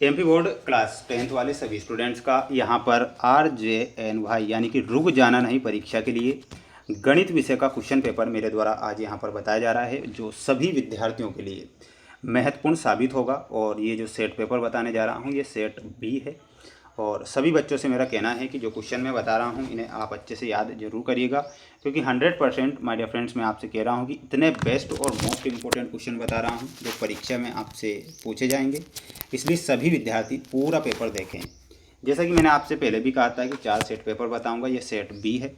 MP board class 10th वाले सभी students का यहाँ पर RJNY यानी कि रुक जाना नहीं परीक्षा के लिए गणित विषय का क्वेश्चन पेपर मेरे द्वारा आज यहाँ पर बताया जा रहा है, जो सभी विद्यार्थियों के लिए महत्वपूर्ण साबित होगा। और ये जो सेट पेपर बताने जा रहा हूँ ये सेट बी है। और सभी बच्चों से मेरा कहना है कि जो क्वेश्चन मैं बता रहा हूँ इन्हें आप अच्छे से याद जरूर करिएगा, क्योंकि 100% माय डियर फ्रेंड्स मैं आपसे कह रहा हूँ कि इतने बेस्ट और मोस्ट इंपॉर्टेंट क्वेश्चन बता रहा हूँ जो परीक्षा में आपसे पूछे जाएंगे। इसलिए सभी विद्यार्थी पूरा पेपर देखें। जैसा कि मैंने आपसे पहले भी कहा था कि 4 सेट पेपर बताऊँगा, ये सेट बी है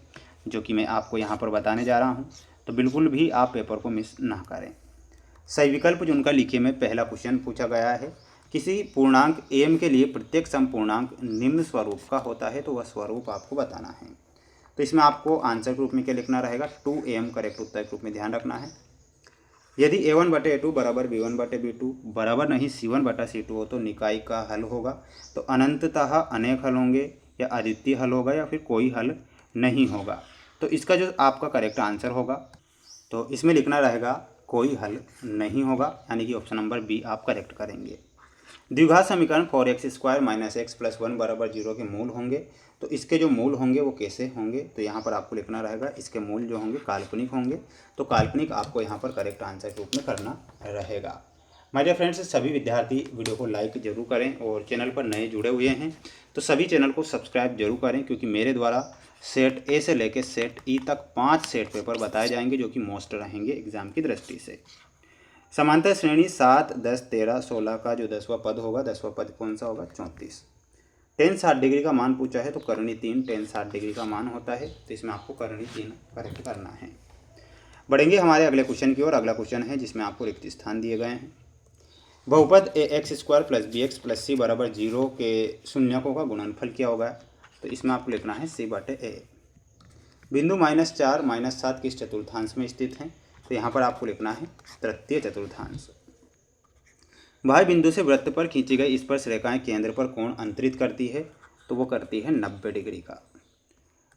जो कि मैं आपको यहाँ पर बताने जा रहा हूँ, तो बिल्कुल भी आप पेपर को मिस ना करें। सही विकल्प जो उनका लिखे में पहला क्वेश्चन पूछा गया है, किसी पूर्णांक m के लिए प्रत्येक समपूर्णांक निम्न स्वरूप का होता है, तो वह स्वरूप आपको बताना है। तो इसमें आपको आंसर के रूप में क्या लिखना रहेगा, 2m करेक्ट उत्तर के रूप में ध्यान रखना है। यदि a1/a2 बराबर b1/b2 बराबर नहीं c1/c2 हो तो निकाय का हल होगा। तो अनंततः अनेक हल होंगे या अद्वितीय हल होगा या फिर कोई हल नहीं होगा। तो इसका जो आपका करेक्ट आंसर होगा तो इसमें लिखना रहेगा कोई हल नहीं होगा, यानी कि ऑप्शन नंबर बी आप करेक्ट करेंगे। द्विघात समीकरण 4x² - x + 1 बराबर 0 के मूल होंगे। तो इसके जो मूल होंगे वो कैसे होंगे, तो यहाँ पर आपको लिखना रहेगा इसके मूल जो होंगे काल्पनिक होंगे। तो काल्पनिक आपको यहाँ पर करेक्ट आंसर के रूप में करना रहेगा। माय डियर फ्रेंड्स, सभी विद्यार्थी वीडियो को लाइक जरूर करें और चैनल पर नए जुड़े हुए हैं तो सभी चैनल को सब्सक्राइब जरूर करें, क्योंकि मेरे द्वारा सेट ए से लेकर सेट ई तक 5 सेट पेपर बताए जाएंगे जो कि मोस्ट रहेंगे एग्जाम की दृष्टि से। समांतर श्रेणी 7, 10, 13, 16 का जो 10वां पद होगा, 10वां पद कौन सा होगा, 34। tan 60 डिग्री का मान पूछा है तो करनी 3 tan 60 डिग्री का मान होता है, तो इसमें आपको करनी 3 करेक्ट करना है। बढ़ेंगे हमारे अगले क्वेश्चन की ओर। अगला क्वेश्चन है जिसमें आपको रिक्त स्थान दिए गए हैं। बहुपद ax² + bx + c बराबर 0 के शून्यकों का गुणनफल क्या होगा, तो इसमें आपको लिखना है c/a। बिंदु -4 -7 किस चतुर्थांश में स्थित हैं, तो यहाँ पर आपको लिखना है तृतीय चतुर्थांश। बाह्य बिंदु से वृत्त पर खींची गई स्पर्श रेखाएं केंद्र पर कोण अंतरित करती है, तो वो करती है 90 डिग्री का।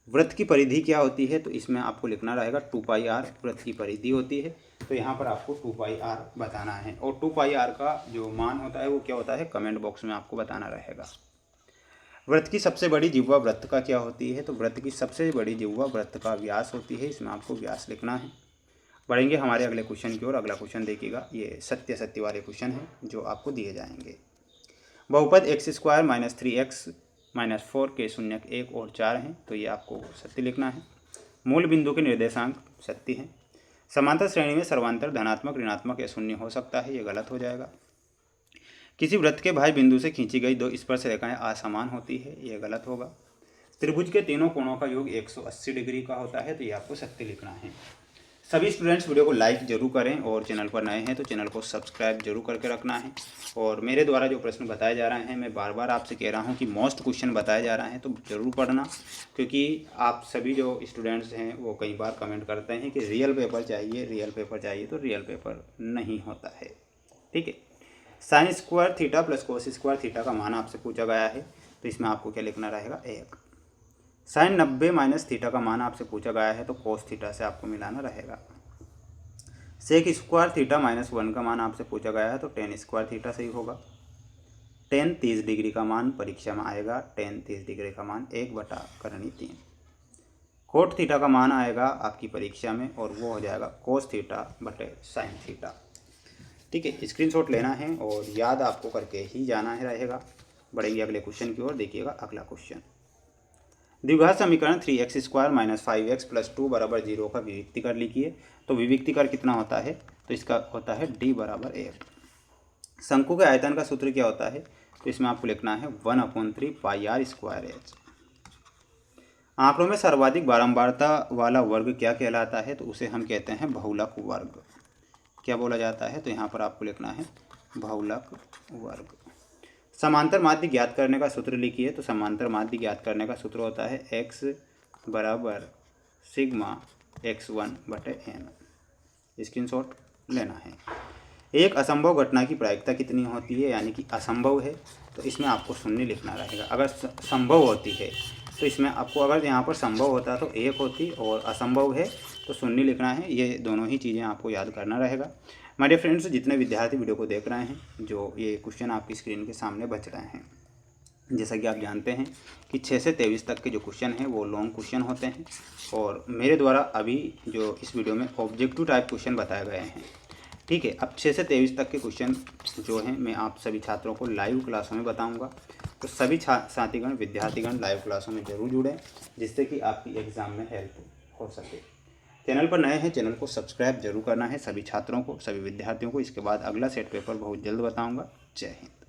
वृत्त की परिधि क्या होती है, तो इसमें आपको लिखना रहेगा 2πr वृत्त की परिधि होती है। तो यहाँ पर आपको 2πr बताना है और 2πr का जो मान होता है वो क्या होता है कमेंट बॉक्स में आपको बताना रहेगा। वृत्त की सबसे बड़ी जिह्वा वृत्त का क्या होती है, तो वृत्त की सबसे बड़ी जिह्वा वृत्त का व्यास होती है, इसमें आपको व्यास लिखना है। बढ़ेंगे हमारे अगले क्वेश्चन की ओर। अगला क्वेश्चन देखिएगा, ये सत्य वाले क्वेश्चन है जो आपको दिए जाएंगे। बहुपद x² - 3x - 4 के शून्यक 1 और 4 हैं, तो ये आपको सत्य लिखना है। मूल बिंदु के निर्देशांक सत्य हैं। समांतर श्रेणी में सर्वांतर धनात्मक, ऋणात्मक या शून्य हो सकता है, ये गलत हो जाएगा। किसी वृत्त के बाह्य बिंदु से खींची गई 2 स्पर्श रेखाएं असमान होती है, ये गलत होगा। त्रिभुज के तीनों कोणों का योग 180 डिग्री का होता है, तो ये आपको सत्य लिखना है। सभी स्टूडेंट्स वीडियो को लाइक जरूर करें और चैनल पर नए हैं तो चैनल को सब्सक्राइब जरूर करके रखना है। और मेरे द्वारा जो प्रश्न बताए जा रहे हैं मैं बार बार आपसे कह रहा हूं कि मोस्ट क्वेश्चन बताए जा रहे हैं तो ज़रूर पढ़ना, क्योंकि आप सभी जो स्टूडेंट्स हैं वो कई बार कमेंट करते हैं कि रियल पेपर चाहिए, रियल पेपर चाहिए, तो रियल पेपर नहीं होता है। ठीक है। sin² थीटा + cos² थीटा का मान आपसे पूछा गया है, तो इसमें आपको क्या लिखना रहेगा 1। sin 90 - थीटा का मान आपसे पूछा गया है तो cos थीटा से आपको मिलाना रहेगा। sec² थीटा -1 का मान आपसे पूछा गया है तो tan² थीटा सही होगा। tan 30 डिग्री का मान परीक्षा में आएगा, tan 30 डिग्री का मान 1/3। cot थीटा का मान आएगा आपकी परीक्षा में और वो हो जाएगा cos थीटा/sin थीटा। ठीक है, स्क्रीनशॉट लेना है और याद आपको करके ही जाना है रहेगा। बढ़ेंगे अगले क्वेश्चन की ओर। देखिएगा अगला क्वेश्चन। द्विघात समीकरण 3x² - 5x + 2 बराबर 0 का विविक्तीकर लिखिए। तो विविक्तीकर कितना होता है, तो इसका होता है d = 1। शंकु के आयतन का सूत्र क्या होता है, तो इसमें आपको लिखना है 1/3 πr²h। आंकड़ों में सर्वाधिक बारंबारता वाला वर्ग क्या कहलाता है, तो उसे हम कहते हैं बहुलक वर्ग। क्या बोला जाता है, तो यहाँ पर आपको लिखना है बहुलक वर्ग। समांतर माध्य ज्ञात करने का सूत्र लिखिए। तो समांतर माध्य ज्ञात करने का सूत्र होता है x = σx1/n। स्क्रीनशॉट लेना है। एक असंभव घटना की प्रायिकता कितनी होती है, यानी कि असंभव है तो इसमें आपको शून्य लिखना रहेगा। अगर संभव होती है तो इसमें आपको, अगर यहाँ पर संभव होता तो 1 होती और असंभव है तो शून्य लिखना है। ये दोनों ही चीज़ें आपको याद करना रहेगा। माय डियर फ्रेंड्स, जितने विद्यार्थी वीडियो को देख रहे हैं, जो ये क्वेश्चन आपकी स्क्रीन के सामने बच रहे हैं, जैसा कि आप जानते हैं कि 6 से 23 तक के जो क्वेश्चन हैं वो लॉन्ग क्वेश्चन होते हैं और मेरे द्वारा अभी जो इस वीडियो में ऑब्जेक्टिव टाइप क्वेश्चन बताए गए हैं। ठीक है, अब 6 से 23 तक के क्वेश्चन जो हैं मैं आप सभी छात्रों को लाइव क्लासों में बताऊंगा, तो सभी साथीगण विद्यार्थीगण लाइव क्लासों में ज़रूर जुड़ें, जिससे कि आपकी एग्ज़ाम में हेल्प हो सके। चैनल पर नए हैं, चैनल को सब्सक्राइब जरूर करना है सभी छात्रों को, सभी विद्यार्थियों को। इसके बाद अगला सेट पेपर बहुत जल्द बताऊँगा। जय हिंद।